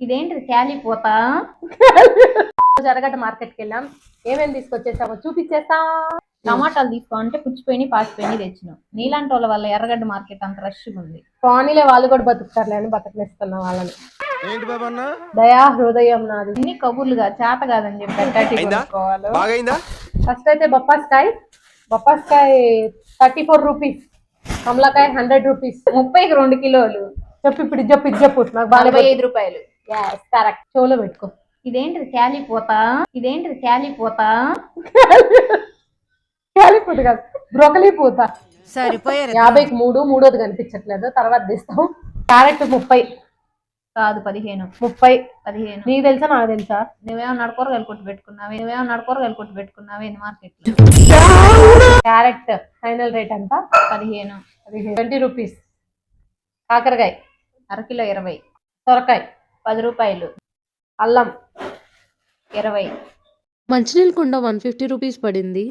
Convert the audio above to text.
ఇదేంటిది క్యాలిపోతా ఎర్రగడ్డ మార్కెట్కి వెళ్ళాం. ఏమేమి తీసుకొచ్చేసామో చూపించేస్తా. టమాటాలు తీసుకోవాలంటే పుచ్చిపోయి పాసిపోయి తెచ్చినాం. నీలాంటి వాళ్ళ వల్ల ఎర్రగడ్డ మార్కెట్ అంత రష్ ఉంది. పోనీలే, వాళ్ళు కూడా బతుకుతారులే అని బతకనిస్తున్నా వాళ్ళని. దయా హృదయం నాది. ఇన్ని కబుర్లుగా చేత కాదని చెప్పి ఫస్ట్ అయితే బొప్పాస్కాయ 34 రూపీస్, కమలాకాయ 100 రూపీస్, 30కి 2 కిలోలు. చెప్పు నాకు 45 రూపాయలు. కరెక్ట్. చెవులో పెట్టుకో. ఇదేంటిది క్యాలిపోతా క్యాలిపోతా కాదు, బ్రోకలీ పూత. సరిపోయారు. 50కి 3, మూడోది కనిపించట్లేదు, తర్వాత తీస్తాం. క్యారెట్ 30 కాదు 15. 15 నీకు తెలుసా నాకు తెలుసా? నువ్వేమో నడకూరగాయలు కొట్టు పెట్టుకున్నావే మార్కెట్. క్యారెట్ ఫైనల్ రేట్ ఎంత? 15. 20 రూపీస్. కాకరకాయ అరకిలో 20. సొరకాయ 10 రూపాయలు. అల్లం 20. మంచినీళ్ళ కుండ 150 రూపీస్ పడింది.